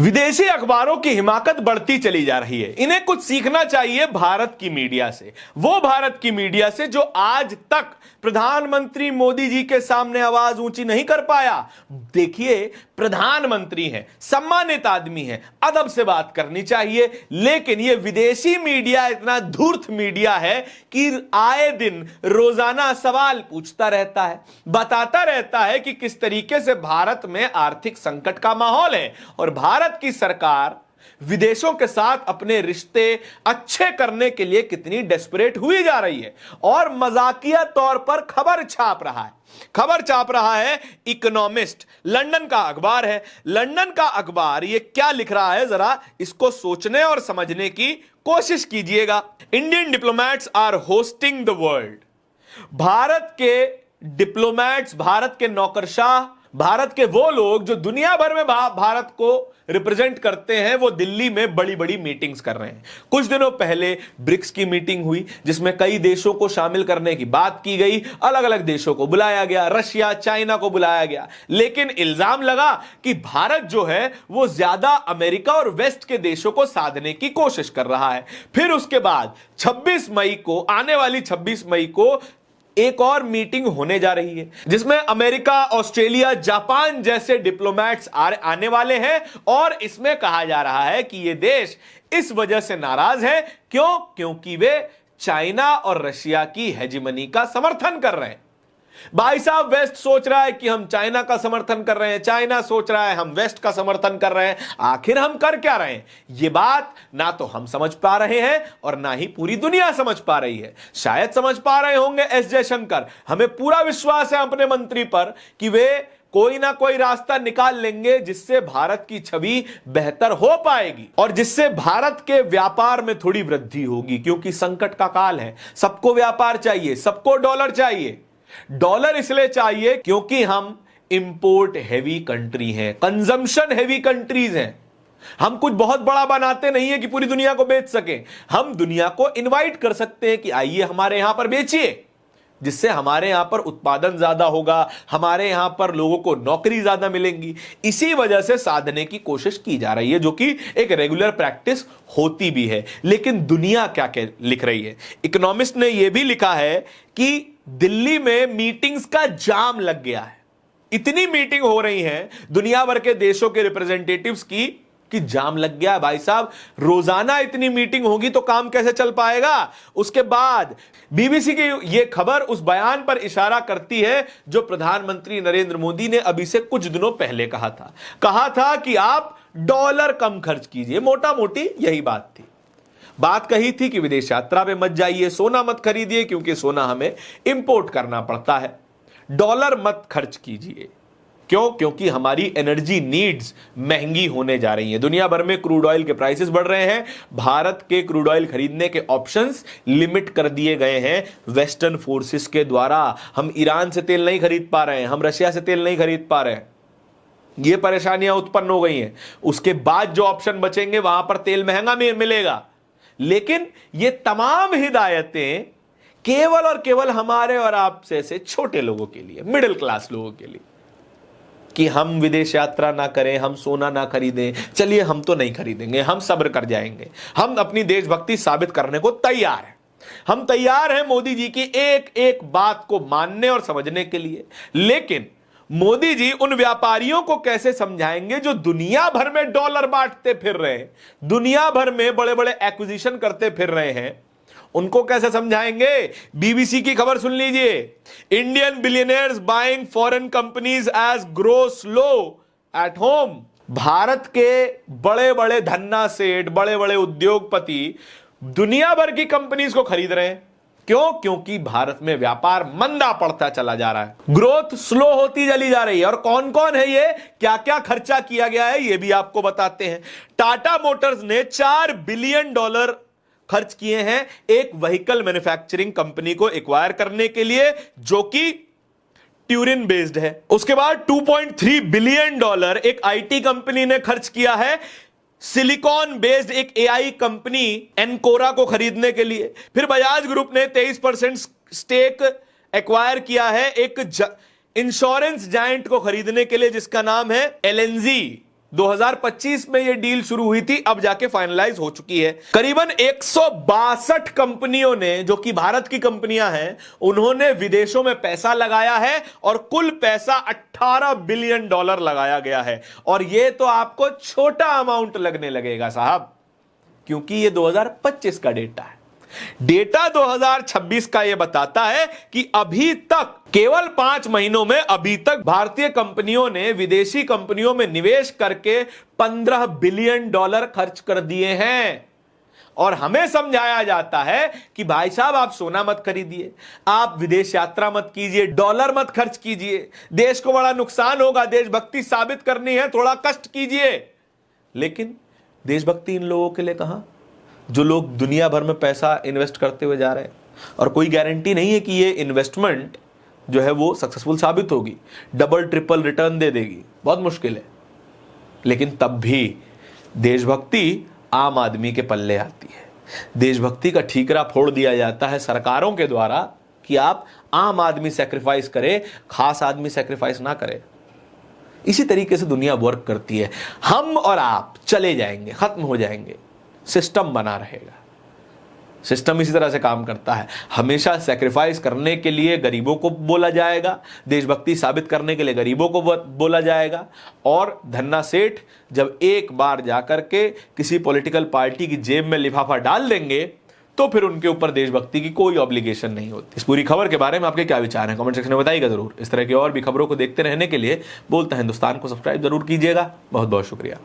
विदेशी अखबारों की हिमाकत बढ़ती चली जा रही है। इन्हें कुछ सीखना चाहिए भारत की मीडिया से, वो भारत की मीडिया से जो आज तक प्रधानमंत्री मोदी जी के सामने आवाज ऊंची नहीं कर पाया। देखिए, प्रधानमंत्री हैं, सम्मानित आदमी हैं, अदब से बात करनी चाहिए, लेकिन यह विदेशी मीडिया इतना धूर्त मीडिया है कि आए दिन रोजाना सवाल पूछता रहता है, बताता रहता है कि किस तरीके से भारत में आर्थिक संकट का माहौल है और भारत की सरकार विदेशों के साथ अपने रिश्ते अच्छे करने के लिए कितनी डेस्परेट हुई जा रही है और मजाकिया तौर पर खबर छाप रहा है इकोनॉमिस्ट, लंदन का अखबार है। लंदन का अखबार ये क्या लिख रहा है, जरा इसको सोचने और समझने की कोशिश कीजिएगा। Indian diplomats are hosting the world. Bharat के डिप्लोमैट्स, भारत के नौकरशाह, भारत के वो लोग जो दुनिया भर में भारत को रिप्रेजेंट करते हैं, वो दिल्ली में बड़ी बड़ी मीटिंग्स कर रहे हैं। कुछ दिनों पहले ब्रिक्स की मीटिंग हुई जिसमें कई देशों को शामिल करने की बात की गई, अलग अलग देशों को बुलाया गया, रशिया, चाइना को बुलाया गया, लेकिन इल्जाम लगा कि भारत जो है वो ज्यादा अमेरिका और वेस्ट के देशों को साधने की कोशिश कर रहा है। फिर उसके बाद 26 मई को, आने वाली 26 मई को एक और मीटिंग होने जा रही है जिसमें अमेरिका, ऑस्ट्रेलिया, जापान जैसे डिप्लोमैट्स आने वाले हैं और इसमें कहा जा रहा है कि ये देश इस वजह से नाराज है। क्योंकि वे चाइना और रशिया की हेजिमनी का समर्थन कर रहे हैं। भाई साहब, वेस्ट सोच रहा है कि हम चाइना का समर्थन कर रहे हैं, चाइना सोच रहा है हम वेस्ट का समर्थन कर रहे हैं। आखिर हम कर क्या रहे हैं? यह बात ना तो हम समझ पा रहे हैं और ना ही पूरी दुनिया समझ पा रही है। शायद समझ पा रहे होंगे एस जयशंकर। हमें पूरा विश्वास है अपने मंत्री पर कि वे कोई ना कोई रास्ता निकाल लेंगे जिससे भारत की छवि बेहतर हो पाएगी और जिससे भारत के व्यापार में थोड़ी वृद्धि होगी, क्योंकि संकट का काल है। सबको व्यापार चाहिए, सबको डॉलर चाहिए। डॉलर इसलिए चाहिए क्योंकि हम इंपोर्ट हैवी कंट्री हैं, कंजम्पशन हैवी कंट्रीज हैं। हम कुछ बहुत बड़ा बनाते नहीं है कि पूरी दुनिया को बेच सके। हम दुनिया को इनवाइट कर सकते हैं कि आइए हमारे यहां पर बेचिए, जिससे हमारे यहां पर उत्पादन ज्यादा होगा, हमारे यहां पर लोगों को नौकरी ज्यादा मिलेंगी। इसी वजह से साधने की कोशिश की जा रही है, जो कि एक रेगुलर प्रैक्टिस होती भी है। लेकिन दुनिया क्या लिख रही है? इकोनॉमिस्ट ने यह भी लिखा है कि दिल्ली में मीटिंग्स का जाम लग गया है। इतनी मीटिंग हो रही है दुनिया भर के देशों के रिप्रेजेंटेटिव्स की कि जाम लग गया। भाई साहब, रोजाना इतनी मीटिंग होगी तो काम कैसे चल पाएगा? उसके बाद बीबीसी की यह खबर उस बयान पर इशारा करती है जो प्रधानमंत्री नरेंद्र मोदी ने अभी से कुछ दिनों पहले कहा था कि आप डॉलर कम खर्च कीजिए। मोटा मोटी यही बात थी। बात कही थी कि विदेश यात्रा में मत जाइए, सोना मत खरीदिए क्योंकि सोना हमें इंपोर्ट करना पड़ता है, डॉलर मत खर्च कीजिए। क्योंकि हमारी एनर्जी नीड्स महंगी होने जा रही हैं। दुनिया भर में क्रूड ऑयल के प्राइसेस बढ़ रहे हैं। भारत के क्रूड ऑयल खरीदने के ऑप्शंस लिमिट कर दिए गए हैं वेस्टर्न फोर्सेस के द्वारा। हम ईरान से तेल नहीं खरीद पा रहे हैं, हम रशिया से तेल नहीं खरीद पा रहे हैं। ये परेशानियां उत्पन्न हो गई हैं। उसके बाद जो ऑप्शन बचेंगे वहां पर तेल महंगा मिलेगा। लेकिन ये तमाम हिदायतें केवल और केवल हमारे और आप से छोटे लोगों के लिए, मिडिल क्लास लोगों के लिए, कि हम विदेश यात्रा ना करें, हम सोना ना खरीदें। चलिए, हम तो नहीं खरीदेंगे, हम सब्र कर जाएंगे। हम अपनी देशभक्ति साबित करने को तैयार हैं। हम तैयार हैं मोदी जी की एक एक बात को मानने और समझने के लिए। लेकिन मोदी जी उन व्यापारियों को कैसे समझाएंगे जो दुनिया भर में डॉलर बांटते फिर रहे हैं, दुनिया भर में बड़े बड़े एक्विजिशन करते फिर रहे हैं? उनको कैसे समझाएंगे? बीबीसी की खबर सुन लीजिए। Indian billionaires buying foreign companies as grow slow at home. Bharat के बड़े बड़े धन्ना सेठ, बड़े बड़े उद्योगपति दुनिया भर की कंपनीज को खरीद रहे हैं। क्योंकि भारत में व्यापार मंदा पड़ता चला जा रहा है, ग्रोथ स्लो होती चली जा रही है। और कौन कौन है ये, क्या क्या खर्चा किया गया है, ये भी आपको बताते हैं। टाटा मोटर्स ने $4 बिलियन खर्च किए हैं एक व्हीकल मैन्युफैक्चरिंग कंपनी को एक्वायर करने के लिए, जो कि ट्यूरिन बेस्ड है। उसके बाद $2.3 बिलियन एक आईटी कंपनी ने खर्च किया है सिलिकॉन बेस्ड एक एआई कंपनी एनकोरा को खरीदने के लिए। फिर बजाज ग्रुप ने 23% स्टेक एक्वायर किया है एक इंश्योरेंस जायंट को खरीदने के लिए जिसका नाम है एलएनजी। 2025 में ये डील शुरू हुई थी, अब जाके फाइनलाइज हो चुकी है। करीबन 162 कंपनियों ने, जो कि भारत की कंपनियां हैं, उन्होंने विदेशों में पैसा लगाया है और कुल पैसा $18 बिलियन लगाया गया है। और ये तो आपको छोटा अमाउंट लगने लगेगा साहब, क्योंकि ये 2025 का डेटा है। डेटा 2026 का यह बताता है कि अभी तक केवल 5 महीनों में अभी तक भारतीय कंपनियों ने विदेशी कंपनियों में निवेश करके $15 बिलियन खर्च कर दिए हैं। और हमें समझाया जाता है कि भाई साहब आप सोना मत खरीदिए, आप विदेश यात्रा मत कीजिए, डॉलर मत खर्च कीजिए, देश को बड़ा नुकसान होगा, देशभक्ति साबित करनी है, थोड़ा कष्ट कीजिए। लेकिन देशभक्ति इन लोगों के लिए कहां, जो लोग दुनिया भर में पैसा इन्वेस्ट करते हुए जा रहे हैं, और कोई गारंटी नहीं है कि ये इन्वेस्टमेंट जो है वो सक्सेसफुल साबित होगी, डबल ट्रिपल रिटर्न दे देगी, बहुत मुश्किल है। लेकिन तब भी देशभक्ति आम आदमी के पल्ले आती है। देशभक्ति का ठीकरा फोड़ दिया जाता है सरकारों के द्वारा कि आप आम आदमी सैक्रिफाइस करे, खास आदमी सैक्रिफाइस ना करे। इसी तरीके से दुनिया वर्क करती है। हम और आप चले जाएंगे, खत्म हो जाएंगे, सिस्टम बना रहेगा। सिस्टम इसी तरह से काम करता है। हमेशा सैक्रिफाइस करने के लिए गरीबों को बोला जाएगा, देशभक्ति साबित करने के लिए गरीबों को बोला जाएगा, और धन्ना सेठ जब एक बार जाकर के किसी पॉलिटिकल पार्टी की जेब में लिफाफा डाल देंगे तो फिर उनके ऊपर देशभक्ति की कोई ऑब्लिगेशन नहीं होती। इस पूरी खबर के बारे में आपके क्या विचार हैं, कमेंट सेक्शन में बताइएगा जरूर। इस तरह की और भी खबरों को देखते रहने के लिए बोलता हिंदुस्तान को सब्सक्राइब जरूर कीजिएगा। बहुत बहुत शुक्रिया।